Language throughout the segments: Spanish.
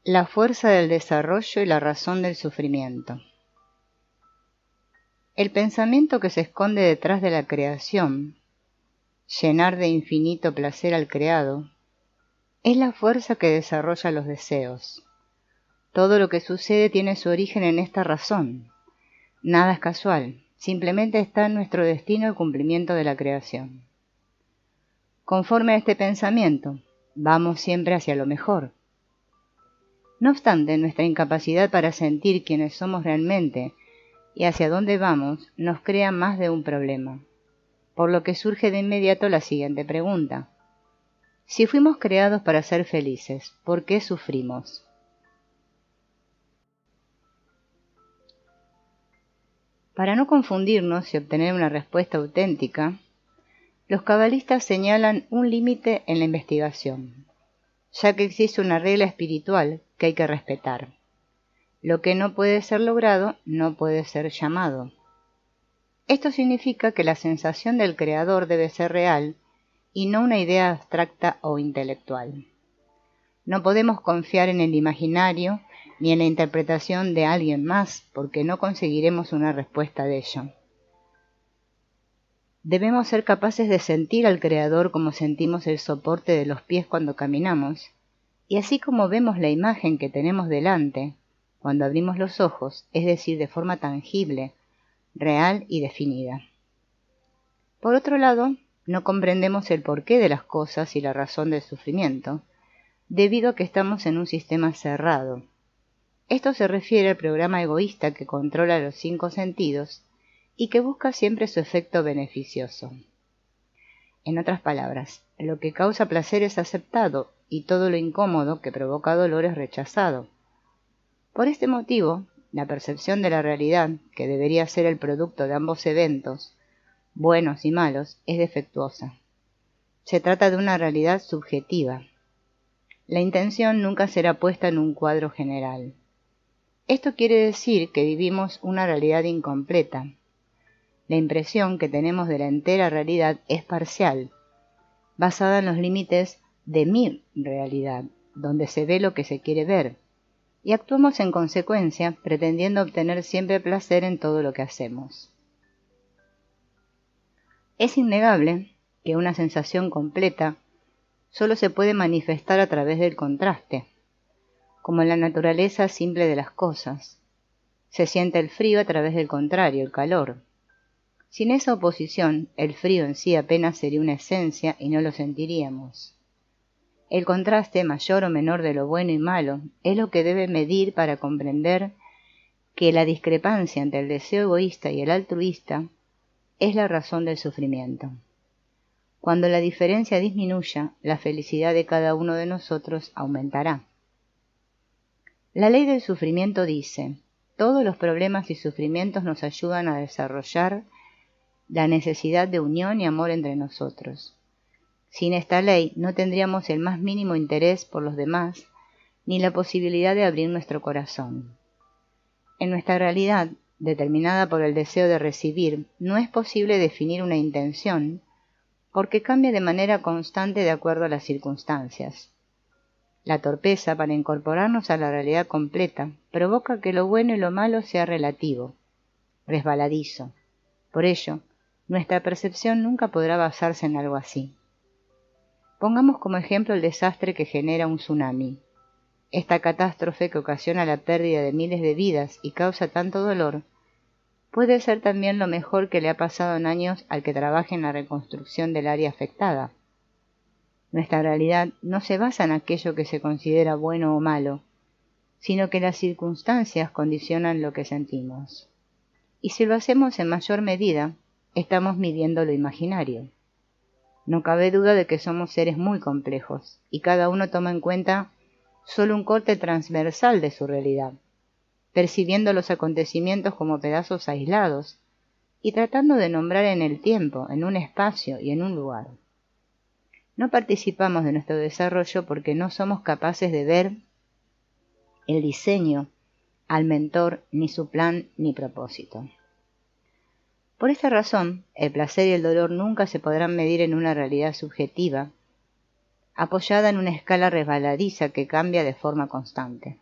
La fuerza del desarrollo y la razón del sufrimiento. El pensamiento que se esconde detrás de la creación, llenar de infinito placer al creado, es la fuerza que desarrolla los deseos. Todo lo que sucede tiene su origen en esta razón. Nada es casual, simplemente está en nuestro destino el cumplimiento de la creación. Conforme a este pensamiento, vamos siempre hacia lo mejor. No obstante, nuestra incapacidad para sentir quiénes somos realmente y hacia dónde vamos nos crea más de un problema, por lo que surge de inmediato la siguiente pregunta. Si fuimos creados para ser felices, ¿por qué sufrimos? Para no confundirnos y obtener una respuesta auténtica, los cabalistas señalan un límite en la investigación, ya que existe una regla espiritual que hay que respetar. Lo que no puede ser logrado no puede ser llamado. Esto significa que la sensación del creador debe ser real y no una idea abstracta o intelectual. No podemos confiar en el imaginario ni en la interpretación de alguien más porque no conseguiremos una respuesta de ello. Debemos ser capaces de sentir al creador como sentimos el soporte de los pies cuando caminamos, y así como vemos la imagen que tenemos delante, cuando abrimos los ojos, es decir, de forma tangible, real y definida. Por otro lado, no comprendemos el porqué de las cosas y la razón del sufrimiento, debido a que estamos en un sistema cerrado. Esto se refiere al programa egoísta que controla los 5 sentidos y que busca siempre su efecto beneficioso. En otras palabras, lo que causa placer es aceptado y todo lo incómodo que provoca dolor es rechazado. Por este motivo, la percepción de la realidad, que debería ser el producto de ambos eventos, buenos y malos, es defectuosa. Se trata de una realidad subjetiva. La intención nunca será puesta en un cuadro general. Esto quiere decir que vivimos una realidad incompleta. La impresión que tenemos de la entera realidad es parcial, basada en los límites de mi realidad, donde se ve lo que se quiere ver, y actuamos en consecuencia, pretendiendo obtener siempre placer en todo lo que hacemos. Es innegable que una sensación completa solo se puede manifestar a través del contraste, como en la naturaleza simple de las cosas. Se siente el frío a través del contrario, el calor. Sin esa oposición, el frío en sí apenas sería una esencia y no lo sentiríamos. El contraste mayor o menor de lo bueno y malo es lo que debe medir para comprender que la discrepancia entre el deseo egoísta y el altruista es la razón del sufrimiento. Cuando la diferencia disminuya, la felicidad de cada uno de nosotros aumentará. La ley del sufrimiento dice: todos los problemas y sufrimientos nos ayudan a desarrollar la necesidad de unión y amor entre nosotros. Sin esta ley no tendríamos el más mínimo interés por los demás, ni la posibilidad de abrir nuestro corazón. En nuestra realidad, determinada por el deseo de recibir, no es posible definir una intención, porque cambia de manera constante de acuerdo a las circunstancias. La torpeza para incorporarnos a la realidad completa provoca que lo bueno y lo malo sea relativo, resbaladizo. Por ello, nuestra percepción nunca podrá basarse en algo así. Pongamos como ejemplo el desastre que genera un tsunami. Esta catástrofe que ocasiona la pérdida de miles de vidas y causa tanto dolor, puede ser también lo mejor que le ha pasado en años al que trabaje en la reconstrucción del área afectada. Nuestra realidad no se basa en aquello que se considera bueno o malo, sino que las circunstancias condicionan lo que sentimos. Y si lo hacemos en mayor medida, estamos midiendo lo imaginario. No cabe duda de que somos seres muy complejos, y cada uno toma en cuenta solo un corte transversal de su realidad, percibiendo los acontecimientos como pedazos aislados, y tratando de nombrar en el tiempo, en un espacio y en un lugar. No participamos de nuestro desarrollo porque no somos capaces de ver el diseño, al mentor, ni su plan ni propósito. Por esta razón, el placer y el dolor nunca se podrán medir en una realidad subjetiva, apoyada en una escala resbaladiza que cambia de forma constante.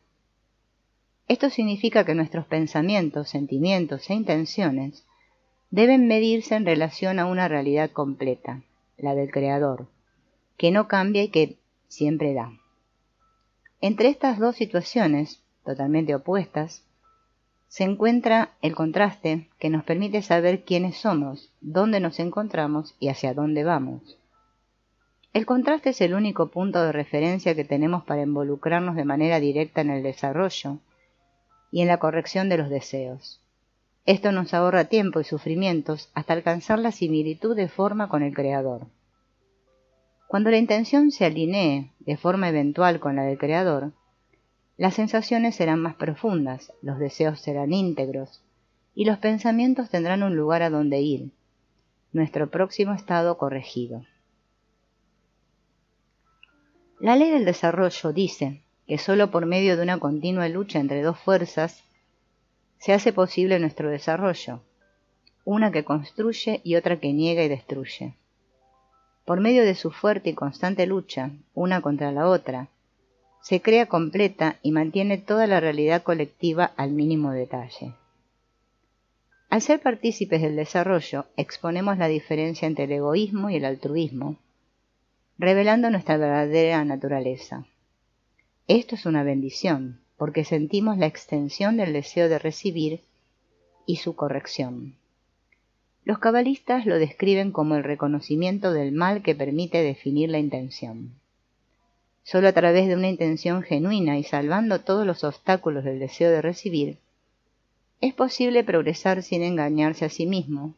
Esto significa que nuestros pensamientos, sentimientos e intenciones deben medirse en relación a una realidad completa, la del Creador, que no cambia y que siempre da. Entre estas dos situaciones, totalmente opuestas, se encuentra el contraste que nos permite saber quiénes somos, dónde nos encontramos y hacia dónde vamos. El contraste es el único punto de referencia que tenemos para involucrarnos de manera directa en el desarrollo y en la corrección de los deseos. Esto nos ahorra tiempo y sufrimientos hasta alcanzar la similitud de forma con el Creador. Cuando la intención se alinee de forma eventual con la del Creador, las sensaciones serán más profundas, los deseos serán íntegros y los pensamientos tendrán un lugar a donde ir, nuestro próximo estado corregido. La ley del desarrollo dice que solo por medio de una continua lucha entre dos fuerzas se hace posible nuestro desarrollo, una que construye y otra que niega y destruye. Por medio de su fuerte y constante lucha, una contra la otra, se crea completa y mantiene toda la realidad colectiva al mínimo detalle. Al ser partícipes del desarrollo, exponemos la diferencia entre el egoísmo y el altruismo, revelando nuestra verdadera naturaleza. Esto es una bendición, porque sentimos la extensión del deseo de recibir y su corrección. Los cabalistas lo describen como el reconocimiento del mal que permite definir la intención. Solo a través de una intención genuina y salvando todos los obstáculos del deseo de recibir, es posible progresar sin engañarse a sí mismo,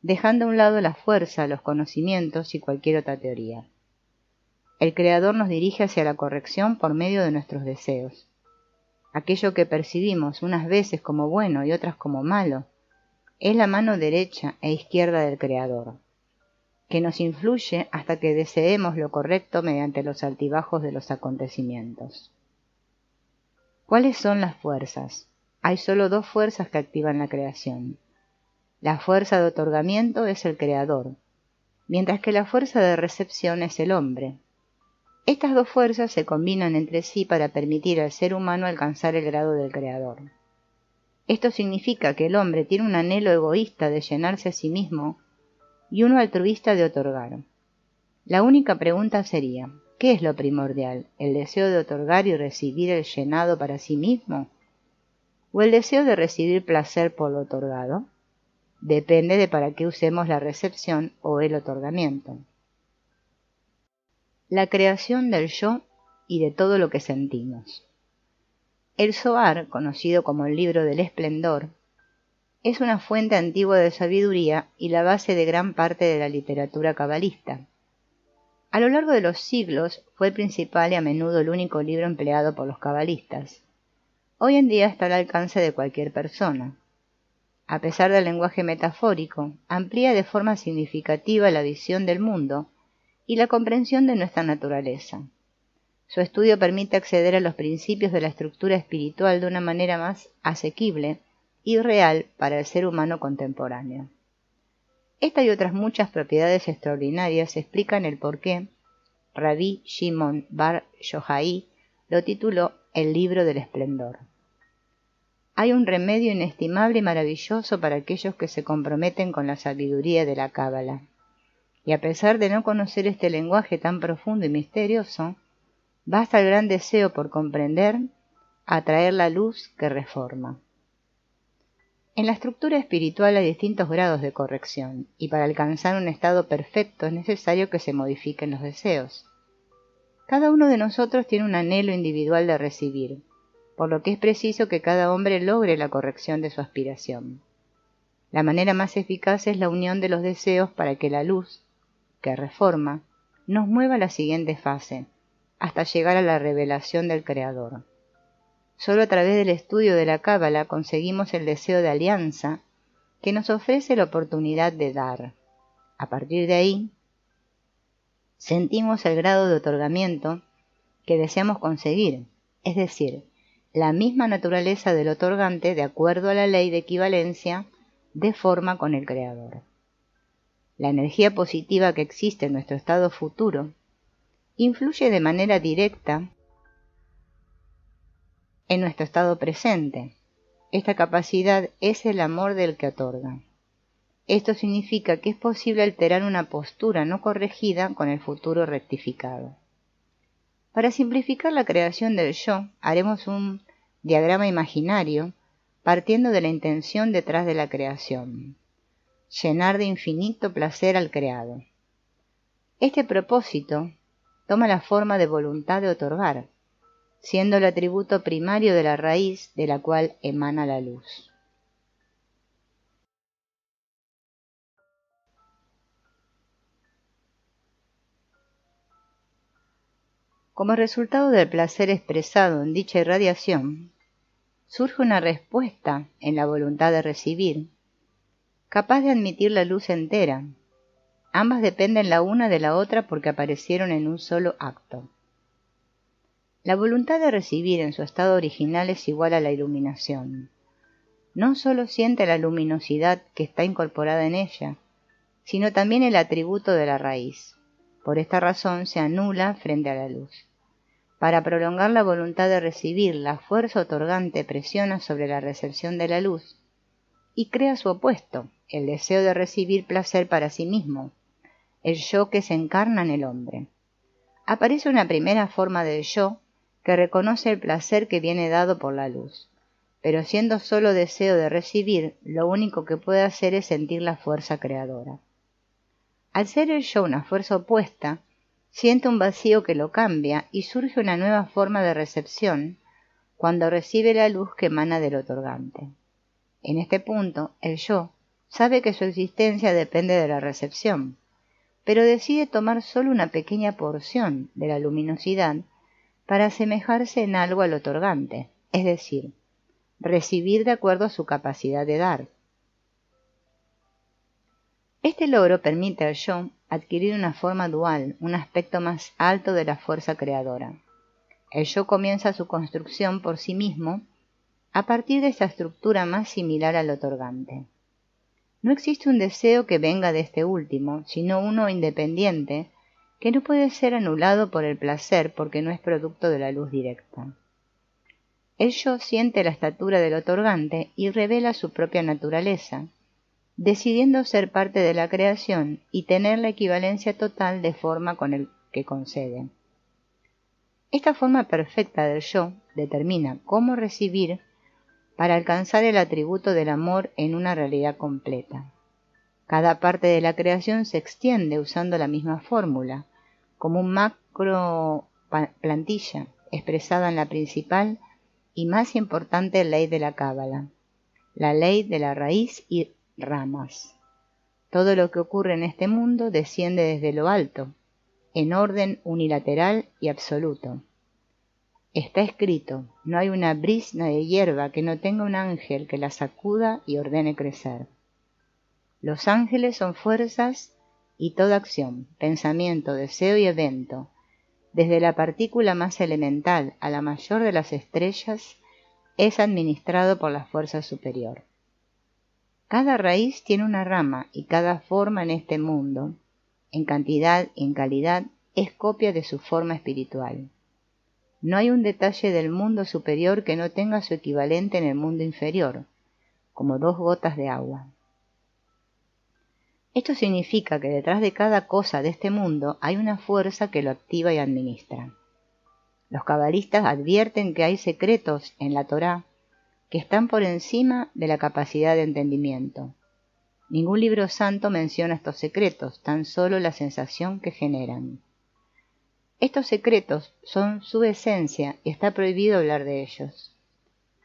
dejando a un lado la fuerza, los conocimientos y cualquier otra teoría. El Creador nos dirige hacia la corrección por medio de nuestros deseos. Aquello que percibimos unas veces como bueno y otras como malo, es la mano derecha e izquierda del Creador, que nos influye hasta que deseemos lo correcto mediante los altibajos de los acontecimientos. ¿Cuáles son las fuerzas? Hay solo dos fuerzas que activan la creación. La fuerza de otorgamiento es el Creador, mientras que la fuerza de recepción es el hombre. Estas dos fuerzas se combinan entre sí para permitir al ser humano alcanzar el grado del Creador. Esto significa que el hombre tiene un anhelo egoísta de llenarse a sí mismo y uno altruista de otorgar. La única pregunta sería, ¿qué es lo primordial? ¿El deseo de otorgar y recibir el llenado para sí mismo? ¿O el deseo de recibir placer por lo otorgado? Depende de para qué usemos la recepción o el otorgamiento. La creación del yo y de todo lo que sentimos. El Zohar, conocido como el Libro del Esplendor, es una fuente antigua de sabiduría y la base de gran parte de la literatura cabalista. A lo largo de los siglos fue el principal y a menudo el único libro empleado por los cabalistas. Hoy en día está al alcance de cualquier persona. A pesar del lenguaje metafórico, amplía de forma significativa la visión del mundo y la comprensión de nuestra naturaleza. Su estudio permite acceder a los principios de la estructura espiritual de una manera más asequible y real para el ser humano contemporáneo. Esta y otras muchas propiedades extraordinarias explican el por qué Rabbi Shimon bar Yochai lo tituló El Libro del Esplendor. Hay un remedio inestimable y maravilloso para aquellos que se comprometen con la sabiduría de la Cábala. Y a pesar de no conocer este lenguaje tan profundo y misterioso, basta el gran deseo por comprender, atraer la luz que reforma. En la estructura espiritual hay distintos grados de corrección, y para alcanzar un estado perfecto es necesario que se modifiquen los deseos. Cada uno de nosotros tiene un anhelo individual de recibir, por lo que es preciso que cada hombre logre la corrección de su aspiración. La manera más eficaz es la unión de los deseos para que la luz, que reforma, nos mueva a la siguiente fase, hasta llegar a la revelación del Creador. Solo a través del estudio de la Cábala conseguimos el deseo de alianza que nos ofrece la oportunidad de dar. A partir de ahí, sentimos el grado de otorgamiento que deseamos conseguir, es decir, la misma naturaleza del otorgante de acuerdo a la ley de equivalencia de forma con el Creador. La energía positiva que existe en nuestro estado futuro influye de manera directa en nuestro estado presente. Esta capacidad es el amor del que otorga. Esto significa que es posible alterar una postura no corregida con el futuro rectificado. Para simplificar la creación del yo, haremos un diagrama imaginario partiendo de la intención detrás de la creación: llenar de infinito placer al creado. Este propósito toma la forma de voluntad de otorgar, siendo el atributo primario de la raíz de la cual emana la luz. Como resultado del placer expresado en dicha irradiación, surge una respuesta en la voluntad de recibir, capaz de admitir la luz entera. Ambas dependen la una de la otra porque aparecieron en un solo acto. La voluntad de recibir en su estado original es igual a la iluminación. No solo siente la luminosidad que está incorporada en ella, sino también el atributo de la raíz. Por esta razón se anula frente a la luz. Para prolongar la voluntad de recibir, la fuerza otorgante presiona sobre la recepción de la luz y crea su opuesto, el deseo de recibir placer para sí mismo, el yo que se encarna en el hombre. Aparece una primera forma del yo que reconoce el placer que viene dado por la luz, pero siendo solo deseo de recibir, lo único que puede hacer es sentir la fuerza creadora. Al ser el yo una fuerza opuesta, siente un vacío que lo cambia y surge una nueva forma de recepción cuando recibe la luz que emana del otorgante. En este punto, el yo sabe que su existencia depende de la recepción, pero decide tomar solo una pequeña porción de la luminosidad para asemejarse en algo al otorgante, es decir, recibir de acuerdo a su capacidad de dar. Este logro permite al yo adquirir una forma dual, un aspecto más alto de la fuerza creadora. El yo comienza su construcción por sí mismo a partir de esa estructura más similar al otorgante. No existe un deseo que venga de este último, sino uno independiente que no puede ser anulado por el placer porque no es producto de la luz directa. El yo siente la estatura del otorgante y revela su propia naturaleza, decidiendo ser parte de la creación y tener la equivalencia total de forma con el que concede. Esta forma perfecta del yo determina cómo recibir para alcanzar el atributo del amor en una realidad completa. Cada parte de la creación se extiende usando la misma fórmula, como un macro plantilla expresada en la principal y más importante ley de la Cábala, la ley de la raíz y ramas. Todo lo que ocurre en este mundo desciende desde lo alto, en orden unilateral y absoluto. Está escrito: no hay una brizna de hierba que no tenga un ángel que la sacuda y ordene crecer. Los ángeles son fuerzas y toda acción, pensamiento, deseo y evento, desde la partícula más elemental a la mayor de las estrellas, es administrado por la fuerza superior. Cada raíz tiene una rama y cada forma en este mundo, en cantidad y en calidad, es copia de su forma espiritual. No hay un detalle del mundo superior que no tenga su equivalente en el mundo inferior, como dos gotas de agua. Esto significa que detrás de cada cosa de este mundo hay una fuerza que lo activa y administra. Los cabalistas advierten que hay secretos en la Torá que están por encima de la capacidad de entendimiento. Ningún libro santo menciona estos secretos, tan solo la sensación que generan. Estos secretos son su esencia y está prohibido hablar de ellos.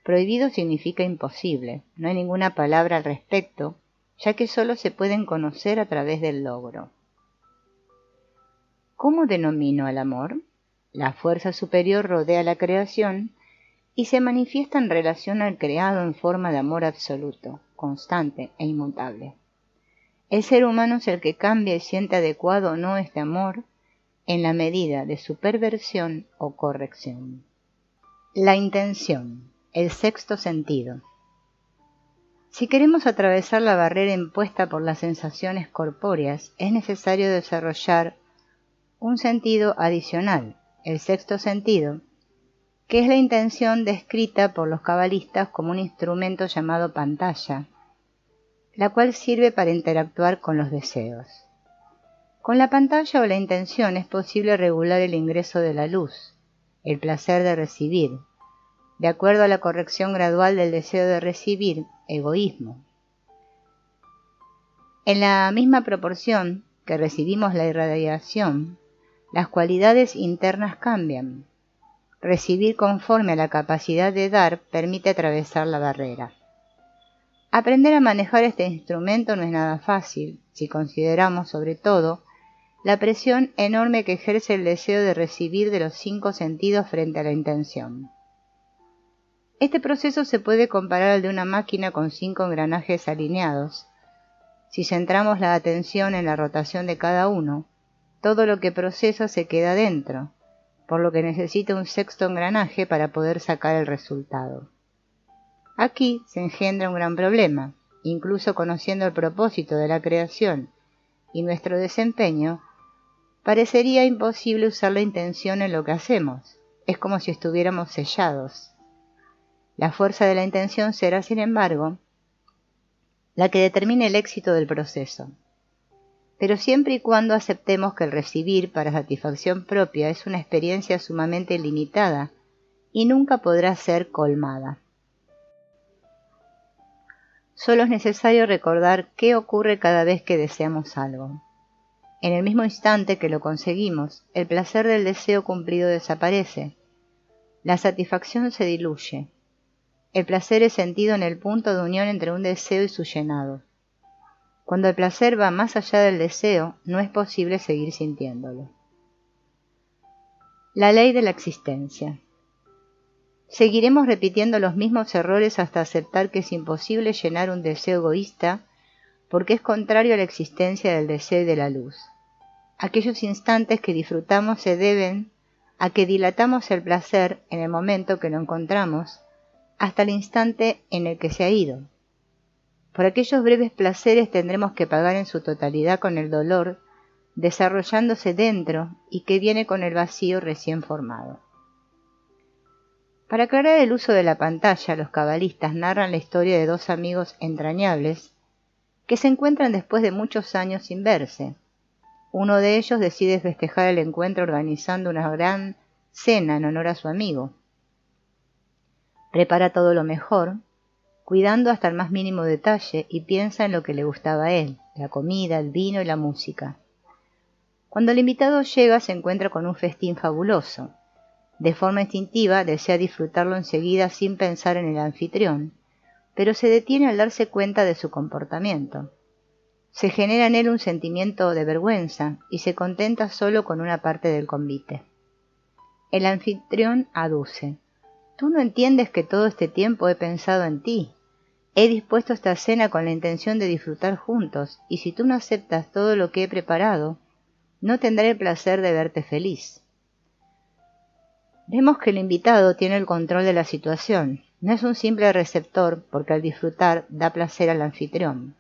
Prohibido significa imposible, no hay ninguna palabra al respecto, ya que solo se pueden conocer a través del logro. ¿Cómo denomino al amor? La fuerza superior rodea la creación y se manifiesta en relación al creado en forma de amor absoluto, constante e inmutable. El ser humano es el que cambia y siente adecuado o no este amor en la medida de su perversión o corrección. La intención, el sexto sentido. Si queremos atravesar la barrera impuesta por las sensaciones corpóreas, es necesario desarrollar un sentido adicional, el sexto sentido, que es la intención descrita por los cabalistas como un instrumento llamado pantalla, la cual sirve para interactuar con los deseos. Con la pantalla o la intención es posible regular el ingreso de la luz, el placer de recibir, de acuerdo a la corrección gradual del deseo de recibir, egoísmo. En la misma proporción que recibimos la irradiación, las cualidades internas cambian. Recibir conforme a la capacidad de dar permite atravesar la barrera. Aprender a manejar este instrumento no es nada fácil, si consideramos, sobre todo, la presión enorme que ejerce el deseo de recibir de los 5 sentidos frente a la intención. Este proceso se puede comparar al de una máquina con 5 engranajes alineados. Si centramos la atención en la rotación de cada uno, todo lo que procesa se queda dentro, por lo que necesita un sexto engranaje para poder sacar el resultado. Aquí se engendra un gran problema. Incluso conociendo el propósito de la creación y nuestro desempeño, parecería imposible usar la intención en lo que hacemos. Es como si estuviéramos sellados. La fuerza de la intención será, sin embargo, la que determine el éxito del proceso. Pero siempre y cuando aceptemos que el recibir para satisfacción propia es una experiencia sumamente limitada y nunca podrá ser colmada. Solo es necesario recordar qué ocurre cada vez que deseamos algo. En el mismo instante que lo conseguimos, el placer del deseo cumplido desaparece. La satisfacción se diluye. El placer es sentido en el punto de unión entre un deseo y su llenado. Cuando el placer va más allá del deseo, no es posible seguir sintiéndolo. La ley de la existencia. Seguiremos repitiendo los mismos errores hasta aceptar que es imposible llenar un deseo egoísta porque es contrario a la existencia del deseo y de la luz. Aquellos instantes que disfrutamos se deben a que dilatamos el placer en el momento que lo encontramos hasta el instante en el que se ha ido. Por aquellos breves placeres tendremos que pagar en su totalidad con el dolor desarrollándose dentro y que viene con el vacío recién formado. Para aclarar el uso de la pantalla, los cabalistas narran la historia de 2 amigos entrañables que se encuentran después de muchos años sin verse. Uno de ellos decide festejar el encuentro organizando una gran cena en honor a su amigo. Prepara todo lo mejor, cuidando hasta el más mínimo detalle y piensa en lo que le gustaba a él, la comida, el vino y la música. Cuando el invitado llega se encuentra con un festín fabuloso. De forma instintiva desea disfrutarlo enseguida sin pensar en el anfitrión, pero se detiene al darse cuenta de su comportamiento. Se genera en él un sentimiento de vergüenza y se contenta solo con una parte del convite. El anfitrión aduce: «Tú no entiendes que todo este tiempo he pensado en ti. He dispuesto esta cena con la intención de disfrutar juntos, y si tú no aceptas todo lo que he preparado, no tendré el placer de verte feliz». Vemos que el invitado tiene el control de la situación. No es un simple receptor porque al disfrutar da placer al anfitrión.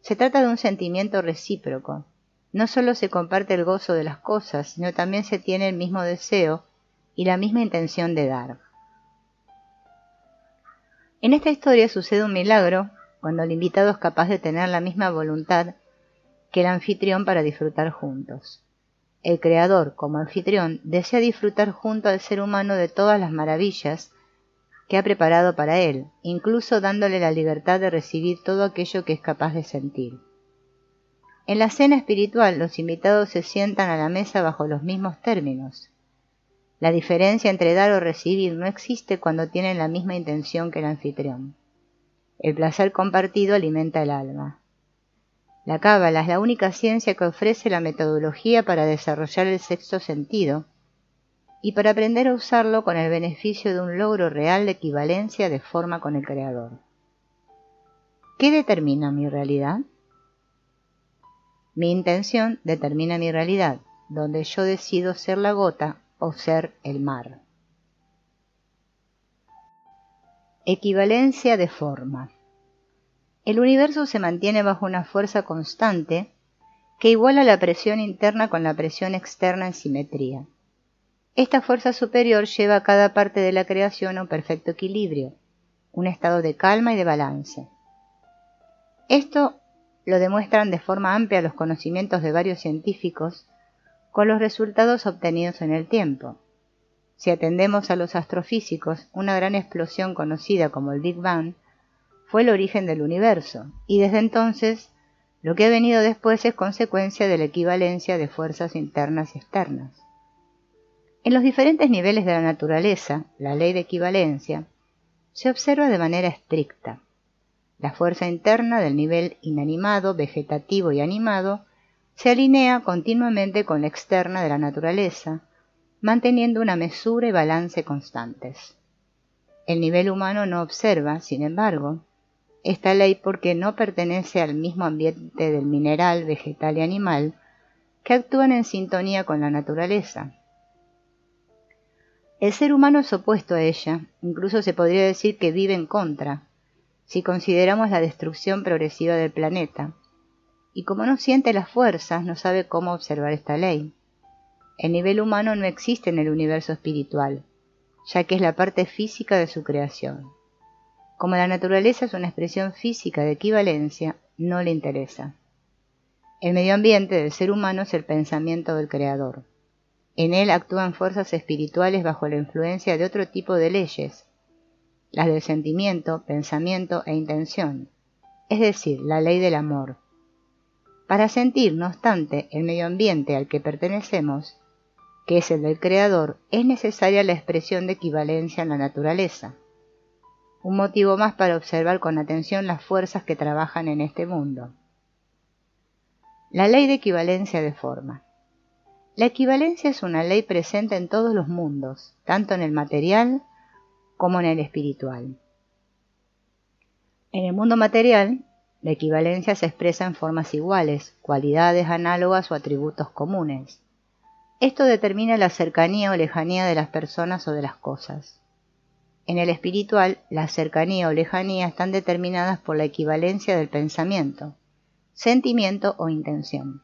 Se trata de un sentimiento recíproco. No solo se comparte el gozo de las cosas, sino también se tiene el mismo deseo y la misma intención de dar. En esta historia sucede un milagro cuando el invitado es capaz de tener la misma voluntad que el anfitrión para disfrutar juntos. El creador, como anfitrión, desea disfrutar junto al ser humano de todas las maravillas que ha preparado para él, incluso dándole la libertad de recibir todo aquello que es capaz de sentir. En la cena espiritual, los invitados se sientan a la mesa bajo los mismos términos. La diferencia entre dar o recibir no existe cuando tienen la misma intención que el anfitrión. El placer compartido alimenta el alma. La cábala es la única ciencia que ofrece la metodología para desarrollar el sexto sentido y para aprender a usarlo con el beneficio de un logro real de equivalencia de forma con el Creador. ¿Qué determina mi realidad? Mi intención determina mi realidad, donde yo decido ser la gota o ser el mar. Equivalencia de forma. El universo se mantiene bajo una fuerza constante que iguala la presión interna con la presión externa en simetría. Esta fuerza superior lleva a cada parte de la creación a un perfecto equilibrio, un estado de calma y de balance. Esto lo demuestran de forma amplia los conocimientos de varios científicos con los resultados obtenidos en el tiempo. Si atendemos a los astrofísicos, una gran explosión conocida como el Big Bang fue el origen del universo, y desde entonces lo que ha venido después es consecuencia de la equivalencia de fuerzas internas y externas. En los diferentes niveles de la naturaleza, la ley de equivalencia se observa de manera estricta. La fuerza interna del nivel inanimado, vegetativo y animado se alinea continuamente con la externa de la naturaleza, manteniendo una mesura y balance constantes. El nivel humano no observa, sin embargo, esta ley porque no pertenece al mismo ambiente del mineral, vegetal y animal, que actúan en sintonía con la naturaleza. El ser humano es opuesto a ella, incluso se podría decir que vive en contra, si consideramos la destrucción progresiva del planeta, y como no siente las fuerzas, no sabe cómo observar esta ley. El nivel humano no existe en el universo espiritual, ya que es la parte física de su creación. Como la naturaleza es una expresión física de equivalencia, no le interesa. El medio ambiente del ser humano es el pensamiento del Creador. En él actúan fuerzas espirituales bajo la influencia de otro tipo de leyes, las del sentimiento, pensamiento e intención, es decir, la ley del amor. Para sentir, no obstante, el medio ambiente al que pertenecemos, que es el del Creador, es necesaria la expresión de equivalencia en la naturaleza. Un motivo más para observar con atención las fuerzas que trabajan en este mundo. La ley de equivalencia de forma. La equivalencia es una ley presente en todos los mundos, tanto en el material como en el espiritual. En el mundo material, la equivalencia se expresa en formas iguales, cualidades análogas o atributos comunes. Esto determina la cercanía o lejanía de las personas o de las cosas. En el espiritual, la cercanía o lejanía están determinadas por la equivalencia del pensamiento, sentimiento o intención.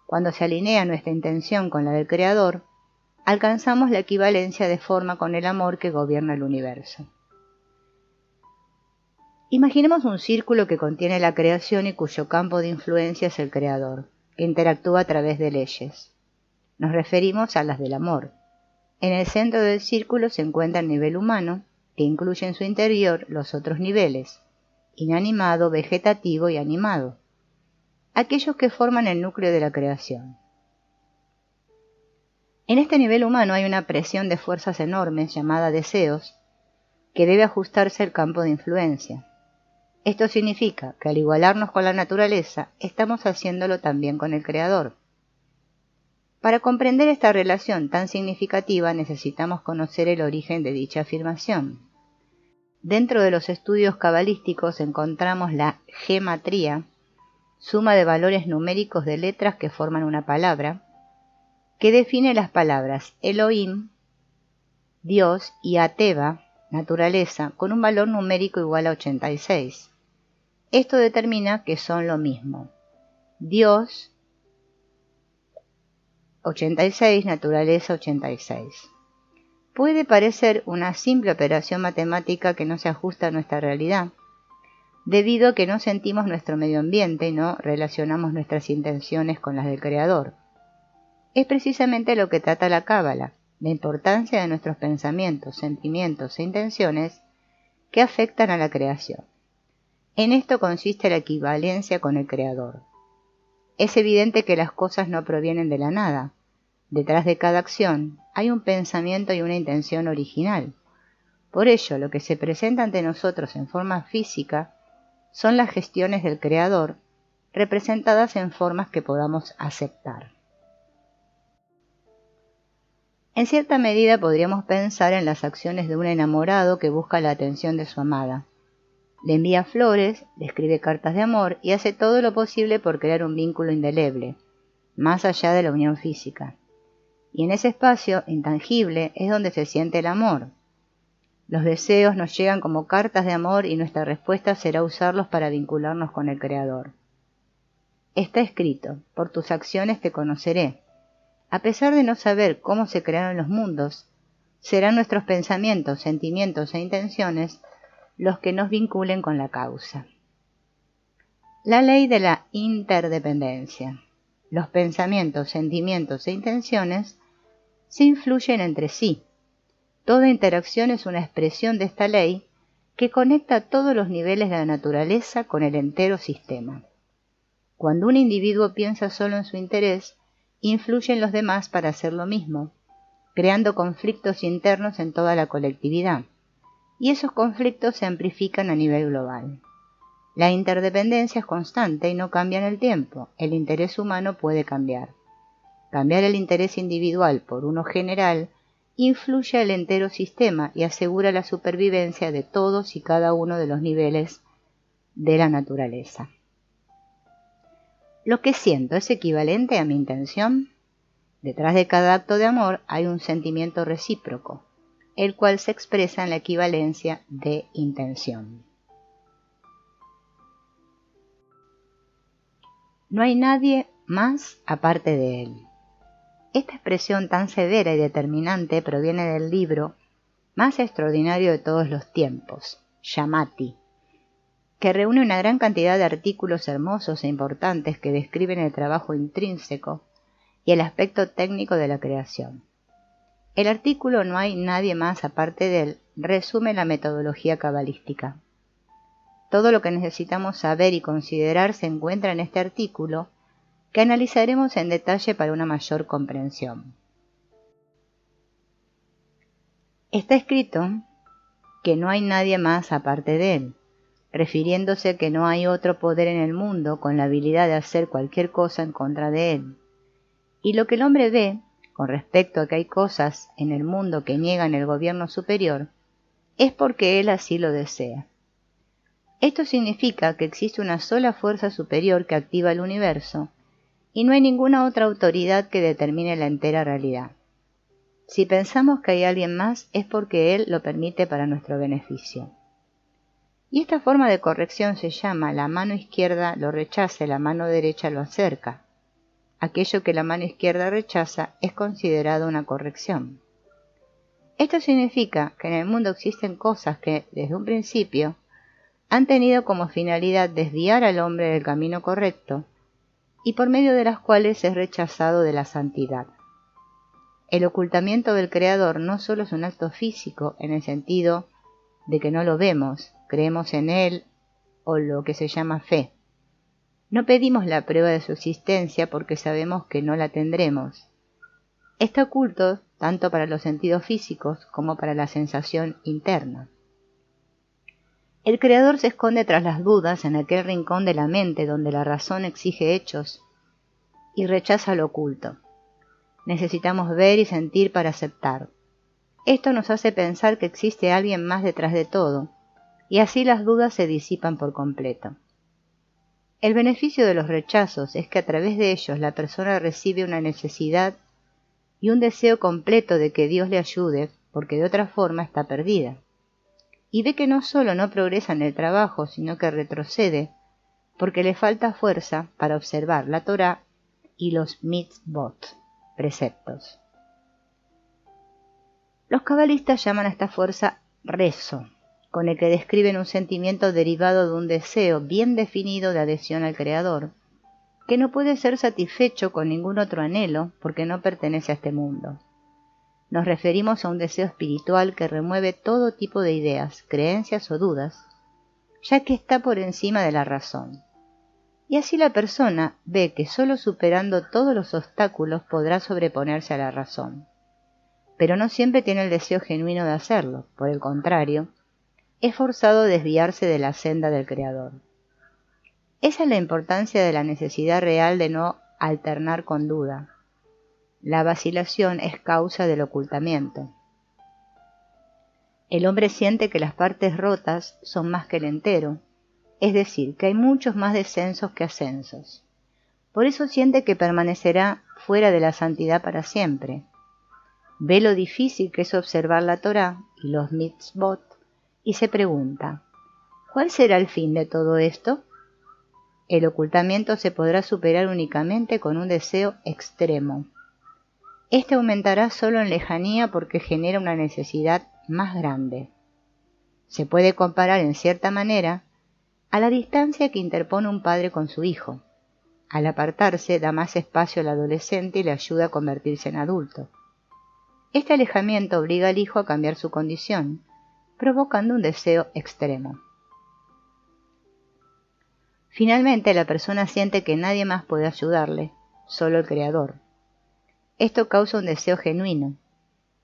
Cuando se alinea nuestra intención con la del Creador, alcanzamos la equivalencia de forma con el amor que gobierna el universo. Imaginemos un círculo que contiene la creación y cuyo campo de influencia es el Creador, que interactúa a través de leyes. Nos referimos a las del amor. En el centro del círculo se encuentra el nivel humano, que incluye en su interior los otros niveles, inanimado, vegetativo y animado, aquellos que forman el núcleo de la creación. En este nivel humano hay una presión de fuerzas enormes llamada deseos, que debe ajustarse al campo de influencia. Esto significa que al igualarnos con la naturaleza, estamos haciéndolo también con el Creador. Para comprender esta relación tan significativa necesitamos conocer el origen de dicha afirmación. Dentro de los estudios cabalísticos encontramos la gematría, suma de valores numéricos de letras que forman una palabra, que define las palabras Elohim, Dios, y Ateva, naturaleza, con un valor numérico igual a 86. Esto determina que son lo mismo. Dios 86, naturaleza 86. Puede parecer una simple operación matemática que no se ajusta a nuestra realidad, debido a que no sentimos nuestro medio ambiente y no relacionamos nuestras intenciones con las del Creador. Es precisamente lo que trata la Cábala, la importancia de nuestros pensamientos, sentimientos e intenciones que afectan a la creación. En esto consiste la equivalencia con el Creador. Es evidente que las cosas no provienen de la nada. Detrás de cada acción hay un pensamiento y una intención original. Por ello, lo que se presenta ante nosotros en forma física son las gestiones del Creador, representadas en formas que podamos aceptar. En cierta medida podríamos pensar en las acciones de un enamorado que busca la atención de su amada. Le envía flores, le escribe cartas de amor y hace todo lo posible por crear un vínculo indeleble, más allá de la unión física. Y en ese espacio intangible es donde se siente el amor. Los deseos nos llegan como cartas de amor y nuestra respuesta será usarlos para vincularnos con el Creador. Está escrito, por tus acciones te conoceré. A pesar de no saber cómo se crearon los mundos, serán nuestros pensamientos, sentimientos e intenciones los que nos vinculen con la causa. La ley de la interdependencia. Los pensamientos, sentimientos e intenciones se influyen entre sí. Toda interacción es una expresión de esta ley que conecta todos los niveles de la naturaleza con el entero sistema. Cuando un individuo piensa solo en su interés, influye en los demás para hacer lo mismo, creando conflictos internos en toda la colectividad, y esos conflictos se amplifican a nivel global. La interdependencia es constante y no cambia en el tiempo. El interés humano puede cambiar. Cambiar el interés individual por uno general influye al entero sistema y asegura la supervivencia de todos y cada uno de los niveles de la naturaleza. ¿Lo que siento es equivalente a mi intención? Detrás de cada acto de amor hay un sentimiento recíproco, el cual se expresa en la equivalencia de intención. No hay nadie más aparte de él. Esta expresión tan severa y determinante proviene del libro más extraordinario de todos los tiempos, Shamati, que reúne una gran cantidad de artículos hermosos e importantes que describen el trabajo intrínseco y el aspecto técnico de la creación. El artículo No hay nadie más aparte de él resume la metodología cabalística. Todo lo que necesitamos saber y considerar se encuentra en este artículo, que analizaremos en detalle para una mayor comprensión. Está escrito que no hay nadie más aparte de él, refiriéndose que no hay otro poder en el mundo con la habilidad de hacer cualquier cosa en contra de él. Y lo que el hombre ve, con respecto a que hay cosas en el mundo que niegan el gobierno superior, es porque él así lo desea. Esto significa que existe una sola fuerza superior que activa el universo, y no hay ninguna otra autoridad que determine la entera realidad. Si pensamos que hay alguien más, es porque él lo permite para nuestro beneficio. Y esta forma de corrección se llama la mano izquierda lo rechaza y la mano derecha lo acerca. Aquello que la mano izquierda rechaza es considerado una corrección. Esto significa que en el mundo existen cosas que, desde un principio, han tenido como finalidad desviar al hombre del camino correcto y por medio de las cuales es rechazado de la santidad. El ocultamiento del Creador no solo es un acto físico en el sentido de que no lo vemos, creemos en él o lo que se llama fe. No pedimos la prueba de su existencia porque sabemos que no la tendremos. Está oculto tanto para los sentidos físicos como para la sensación interna. El Creador se esconde tras las dudas en aquel rincón de la mente donde la razón exige hechos y rechaza lo oculto. Necesitamos ver y sentir para aceptar. Esto nos hace pensar que existe alguien más detrás de todo, y así las dudas se disipan por completo. El beneficio de los rechazos es que a través de ellos la persona recibe una necesidad y un deseo completo de que Dios le ayude, porque de otra forma está perdida. Y ve que no solo no progresa en el trabajo, sino que retrocede, porque le falta fuerza para observar la Torá y los mitzvot, preceptos. Los cabalistas llaman a esta fuerza rezo, con el que describen un sentimiento derivado de un deseo bien definido de adhesión al Creador, que no puede ser satisfecho con ningún otro anhelo porque no pertenece a este mundo. Nos referimos a un deseo espiritual que remueve todo tipo de ideas, creencias o dudas, ya que está por encima de la razón. Y así la persona ve que solo superando todos los obstáculos podrá sobreponerse a la razón. Pero no siempre tiene el deseo genuino de hacerlo, por el contrario, es forzado a desviarse de la senda del Creador. Esa es la importancia de la necesidad real de no alternar con duda. La vacilación es causa del ocultamiento. El hombre siente que las partes rotas son más que el entero, es decir, que hay muchos más descensos que ascensos. Por eso siente que permanecerá fuera de la santidad para siempre. Ve lo difícil que es observar la Torá y los mitzvot y se pregunta, ¿cuál será el fin de todo esto? El ocultamiento se podrá superar únicamente con un deseo extremo. Este aumentará solo en lejanía porque genera una necesidad más grande. Se puede comparar en cierta manera a la distancia que interpone un padre con su hijo. Al apartarse da más espacio al adolescente y le ayuda a convertirse en adulto. Este alejamiento obliga al hijo a cambiar su condición, provocando un deseo extremo. Finalmente, la persona siente que nadie más puede ayudarle, solo el Creador. Esto causa un deseo genuino,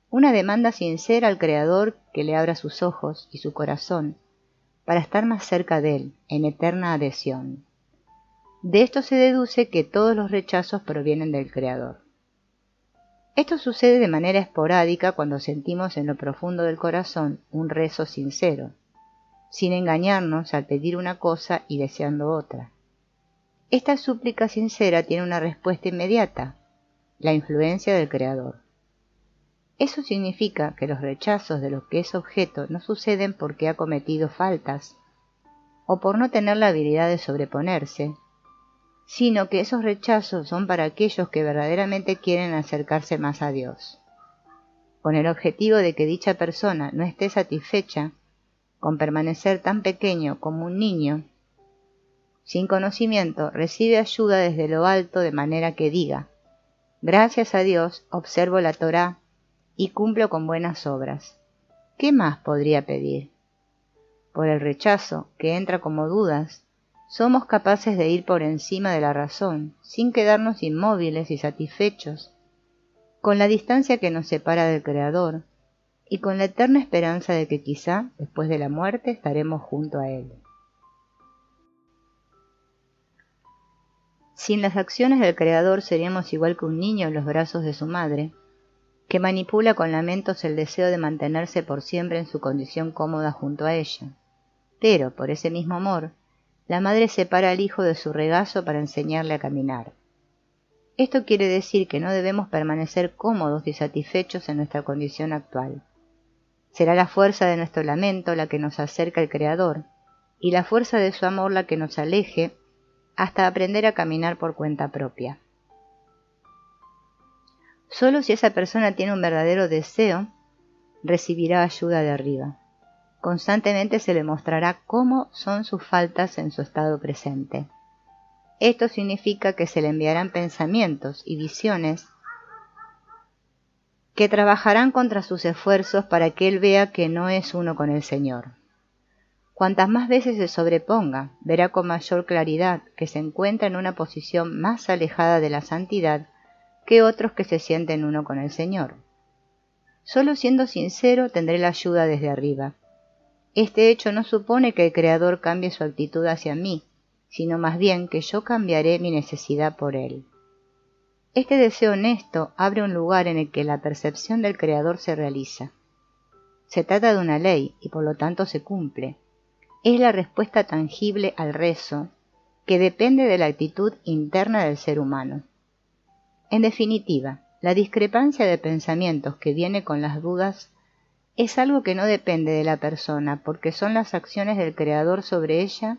una demanda sincera al Creador que le abra sus ojos y su corazón para estar más cerca de Él, en eterna adhesión. De esto se deduce que todos los rechazos provienen del Creador. Esto sucede de manera esporádica cuando sentimos en lo profundo del corazón un rezo sincero, sin engañarnos al pedir una cosa y deseando otra. Esta súplica sincera tiene una respuesta inmediata, la influencia del Creador. Eso significa que los rechazos de lo que es objeto no suceden porque ha cometido faltas o por no tener la habilidad de sobreponerse, sino que esos rechazos son para aquellos que verdaderamente quieren acercarse más a Dios. Con el objetivo de que dicha persona no esté satisfecha con permanecer tan pequeño como un niño, sin conocimiento, recibe ayuda desde lo alto de manera que diga: gracias a Dios observo la Torá y cumplo con buenas obras. ¿Qué más podría pedir? Por el rechazo, que entra como dudas, somos capaces de ir por encima de la razón, sin quedarnos inmóviles y satisfechos, con la distancia que nos separa del Creador, y con la eterna esperanza de que quizá, después de la muerte, estaremos junto a Él. Sin las acciones del Creador seríamos igual que un niño en los brazos de su madre, que manipula con lamentos el deseo de mantenerse por siempre en su condición cómoda junto a ella. Pero, por ese mismo amor, la madre separa al hijo de su regazo para enseñarle a caminar. Esto quiere decir que no debemos permanecer cómodos y satisfechos en nuestra condición actual. Será la fuerza de nuestro lamento la que nos acerca al Creador, y la fuerza de su amor la que nos aleje hasta aprender a caminar por cuenta propia. Solo si esa persona tiene un verdadero deseo, recibirá ayuda de arriba. Constantemente se le mostrará cómo son sus faltas en su estado presente. Esto significa que se le enviarán pensamientos y visiones que trabajarán contra sus esfuerzos para que él vea que no es uno con el Señor. Cuantas más veces se sobreponga, verá con mayor claridad que se encuentra en una posición más alejada de la santidad que otros que se sienten uno con el Señor. Solo siendo sincero tendré la ayuda desde arriba. Este hecho no supone que el Creador cambie su actitud hacia mí, sino más bien que yo cambiaré mi necesidad por Él. Este deseo honesto abre un lugar en el que la percepción del Creador se realiza. Se trata de una ley y por lo tanto se cumple. Es la respuesta tangible al rezo, que depende de la actitud interna del ser humano. En definitiva, la discrepancia de pensamientos que viene con las dudas es algo que no depende de la persona, porque son las acciones del Creador sobre ella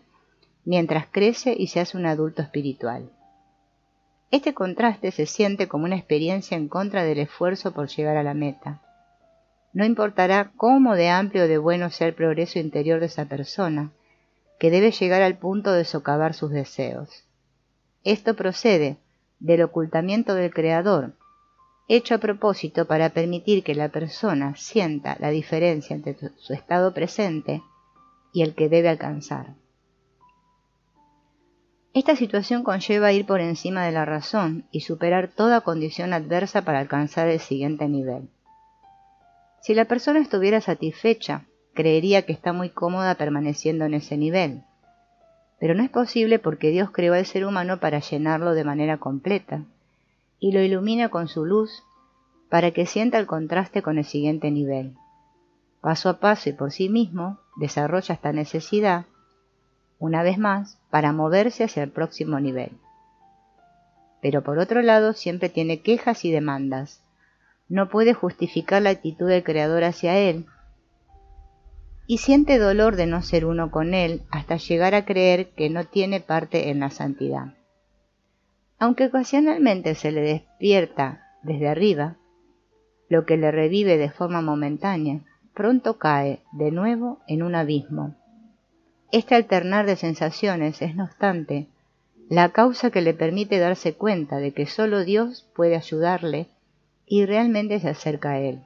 mientras crece y se hace un adulto espiritual. Este contraste se siente como una experiencia en contra del esfuerzo por llegar a la meta. No importará cómo de amplio o de bueno sea el progreso interior de esa persona, que debe llegar al punto de socavar sus deseos. Esto procede del ocultamiento del Creador, hecho a propósito para permitir que la persona sienta la diferencia entre su estado presente y el que debe alcanzar. Esta situación conlleva ir por encima de la razón y superar toda condición adversa para alcanzar el siguiente nivel. Si la persona estuviera satisfecha, creería que está muy cómoda permaneciendo en ese nivel. Pero no es posible porque Dios creó al ser humano para llenarlo de manera completa, y lo ilumina con su luz para que sienta el contraste con el siguiente nivel. Paso a paso y por sí mismo, desarrolla esta necesidad, una vez más, para moverse hacia el próximo nivel. Pero por otro lado, siempre tiene quejas y demandas. No puede justificar la actitud del Creador hacia él, y siente dolor de no ser uno con Él hasta llegar a creer que no tiene parte en la santidad. Aunque ocasionalmente se le despierta desde arriba, lo que le revive de forma momentánea, pronto cae de nuevo en un abismo. Este alternar de sensaciones es, no obstante, la causa que le permite darse cuenta de que solo Dios puede ayudarle y realmente se acerca a Él.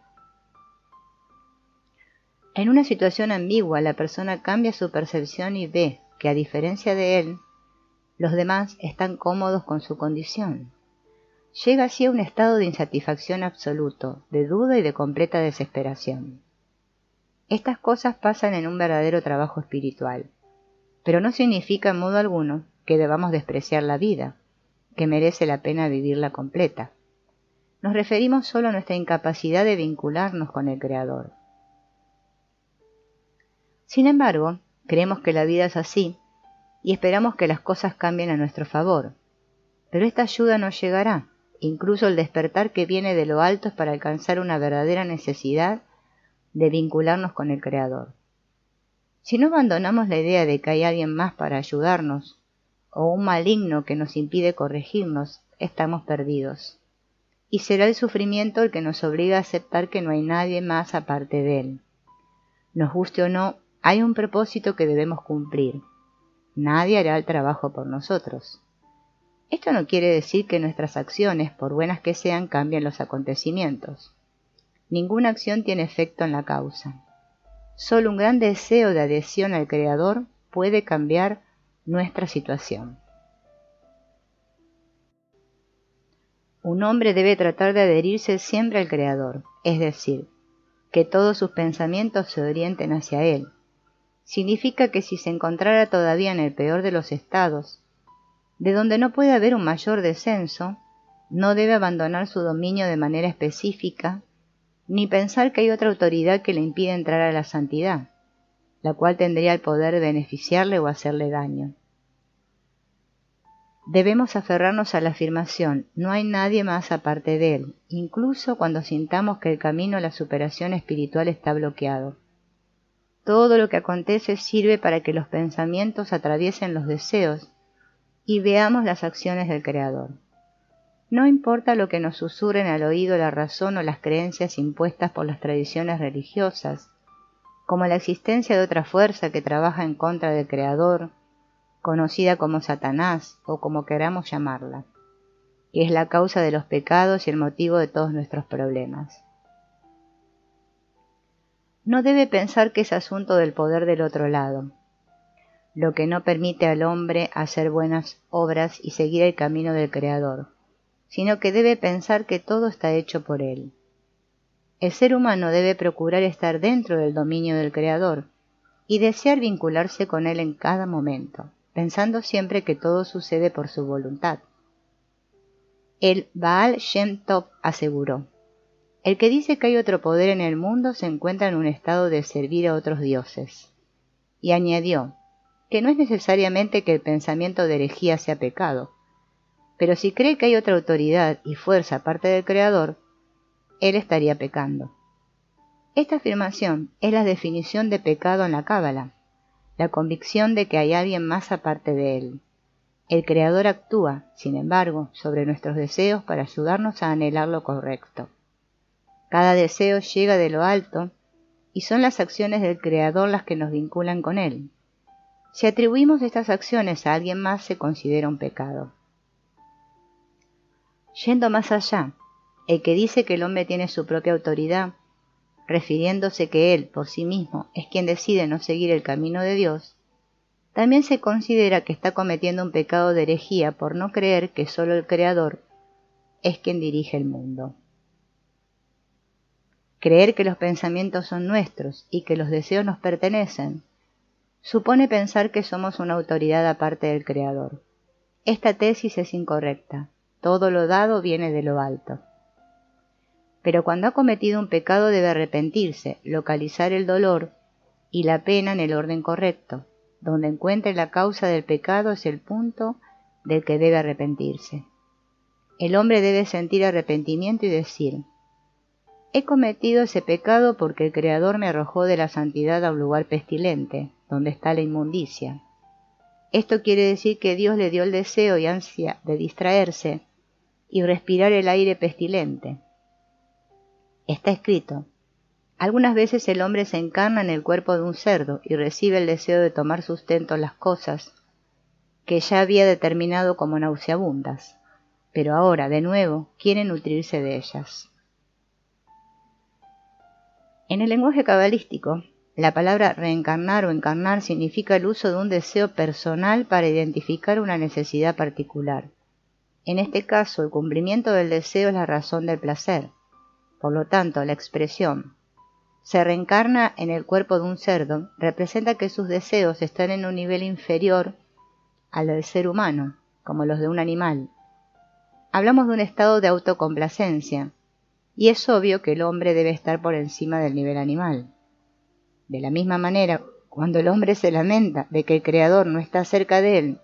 En una situación ambigua, la persona cambia su percepción y ve que, a diferencia de él, los demás están cómodos con su condición. Llega así a un estado de insatisfacción absoluto, de duda y de completa desesperación. Estas cosas pasan en un verdadero trabajo espiritual, pero no significa en modo alguno que debamos despreciar la vida, que merece la pena vivirla completa. Nos referimos solo a nuestra incapacidad de vincularnos con el Creador. Sin embargo, creemos que la vida es así y esperamos que las cosas cambien a nuestro favor. Pero esta ayuda no llegará. Incluso el despertar que viene de lo alto es para alcanzar una verdadera necesidad de vincularnos con el Creador. Si no abandonamos la idea de que hay alguien más para ayudarnos, o un maligno que nos impide corregirnos, estamos perdidos. Y será el sufrimiento el que nos obliga a aceptar que no hay nadie más aparte de Él. Nos guste o no, hay un propósito que debemos cumplir. Nadie hará el trabajo por nosotros. Esto no quiere decir que nuestras acciones, por buenas que sean, cambien los acontecimientos. Ninguna acción tiene efecto en la causa. Solo un gran deseo de adhesión al Creador puede cambiar nuestra situación. Un hombre debe tratar de adherirse siempre al Creador, es decir, que todos sus pensamientos se orienten hacia Él. Significa que si se encontrara todavía en el peor de los estados, de donde no puede haber un mayor descenso, no debe abandonar su dominio de manera específica, ni pensar que hay otra autoridad que le impide entrar a la santidad, la cual tendría el poder de beneficiarle o hacerle daño. Debemos aferrarnos a la afirmación, no hay nadie más aparte de Él, incluso cuando sintamos que el camino a la superación espiritual está bloqueado. Todo lo que acontece sirve para que los pensamientos atraviesen los deseos y veamos las acciones del Creador. No importa lo que nos susurren al oído la razón o las creencias impuestas por las tradiciones religiosas, como la existencia de otra fuerza que trabaja en contra del Creador, conocida como Satanás o como queramos llamarla, que es la causa de los pecados y el motivo de todos nuestros problemas. No debe pensar que es asunto del poder del otro lado, lo que no permite al hombre hacer buenas obras y seguir el camino del Creador, sino que debe pensar que todo está hecho por Él. El ser humano debe procurar estar dentro del dominio del Creador y desear vincularse con Él en cada momento, pensando siempre que todo sucede por su voluntad. El Baal Shem Tov aseguró: el que dice que hay otro poder en el mundo se encuentra en un estado de servir a otros dioses. Y añadió que no es necesariamente que el pensamiento de herejía sea pecado, pero si cree que hay otra autoridad y fuerza aparte del Creador, él estaría pecando. Esta afirmación es la definición de pecado en la Cábala, la convicción de que hay alguien más aparte de él. El Creador actúa, sin embargo, sobre nuestros deseos para ayudarnos a anhelar lo correcto. Cada deseo llega de lo alto y son las acciones del Creador las que nos vinculan con Él. Si atribuimos estas acciones a alguien más, se considera un pecado. Yendo más allá, el que dice que el hombre tiene su propia autoridad, refiriéndose que él, por sí mismo, es quien decide no seguir el camino de Dios, también se considera que está cometiendo un pecado de herejía por no creer que solo el Creador es quien dirige el mundo. Creer que los pensamientos son nuestros y que los deseos nos pertenecen supone pensar que somos una autoridad aparte del Creador. Esta tesis es incorrecta. Todo lo dado viene de lo alto. Pero cuando ha cometido un pecado debe arrepentirse, localizar el dolor y la pena en el orden correcto. Donde encuentre la causa del pecado es el punto del que debe arrepentirse. El hombre debe sentir arrepentimiento y decir: He cometido ese pecado porque el Creador me arrojó de la santidad a un lugar pestilente, donde está la inmundicia. Esto quiere decir que Dios le dio el deseo y ansia de distraerse y respirar el aire pestilente. Está escrito: algunas veces el hombre se encarna en el cuerpo de un cerdo y recibe el deseo de tomar sustento en las cosas que ya había determinado como nauseabundas, pero ahora, de nuevo, quiere nutrirse de ellas. En el lenguaje cabalístico, la palabra reencarnar o encarnar significa el uso de un deseo personal para identificar una necesidad particular. En este caso, el cumplimiento del deseo es la razón del placer. Por lo tanto, la expresión se reencarna en el cuerpo de un cerdo representa que sus deseos están en un nivel inferior al del ser humano, como los de un animal. Hablamos de un estado de autocomplacencia, y es obvio que el hombre debe estar por encima del nivel animal. De la misma manera, cuando el hombre se lamenta de que el Creador no está cerca de él,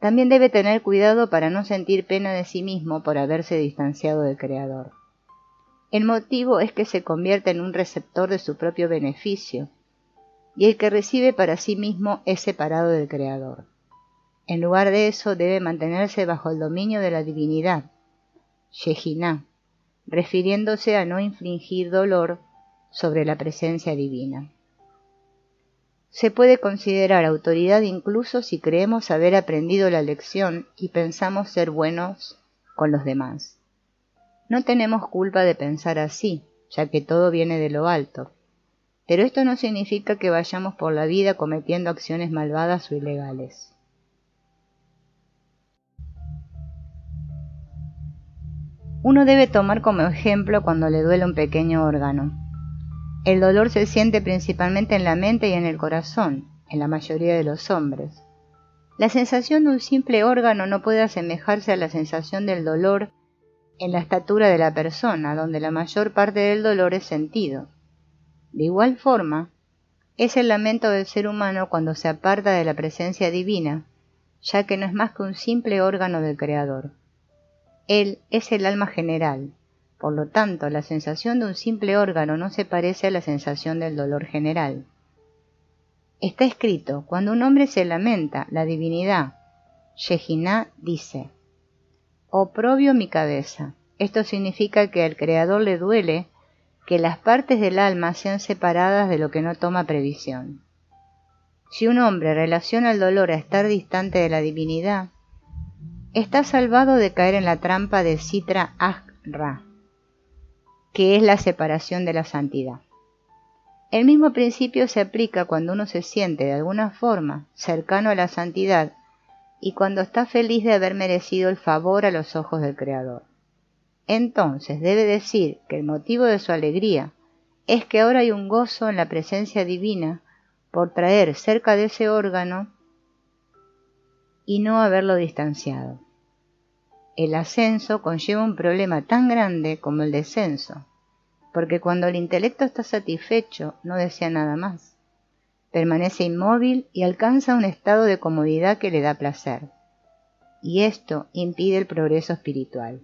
también debe tener cuidado para no sentir pena de sí mismo por haberse distanciado del Creador. El motivo es que se convierte en un receptor de su propio beneficio, y el que recibe para sí mismo es separado del Creador. En lugar de eso, debe mantenerse bajo el dominio de la divinidad, Shejiná, refiriéndose a no infligir dolor sobre la presencia divina. Se puede considerar autoridad incluso si creemos haber aprendido la lección y pensamos ser buenos con los demás. No tenemos culpa de pensar así, ya que todo viene de lo alto, pero esto no significa que vayamos por la vida cometiendo acciones malvadas o ilegales. Uno debe tomar como ejemplo cuando le duele un pequeño órgano. El dolor se siente principalmente en la mente y en el corazón, en la mayoría de los hombres. La sensación de un simple órgano no puede asemejarse a la sensación del dolor en la estatura de la persona, donde la mayor parte del dolor es sentido. De igual forma, es el lamento del ser humano cuando se aparta de la presencia divina, ya que no es más que un simple órgano del Creador. Él es el alma general, por lo tanto, la sensación de un simple órgano no se parece a la sensación del dolor general. Está escrito: cuando un hombre se lamenta, la divinidad, Shejiná, dice: oprobio mi cabeza. Esto significa que al Creador le duele que las partes del alma sean separadas de lo que no toma previsión. Si un hombre relaciona el dolor a estar distante de la divinidad, está salvado de caer en la trampa de Sitra Ahra, que es la separación de la santidad. El mismo principio se aplica cuando uno se siente de alguna forma cercano a la santidad y cuando está feliz de haber merecido el favor a los ojos del Creador. Entonces debe decir que el motivo de su alegría es que ahora hay un gozo en la presencia divina por traer cerca de ese órgano y no haberlo distanciado. El ascenso conlleva un problema tan grande como el descenso, porque cuando el intelecto está satisfecho no desea nada más. Permanece inmóvil y alcanza un estado de comodidad que le da placer, y esto impide el progreso espiritual.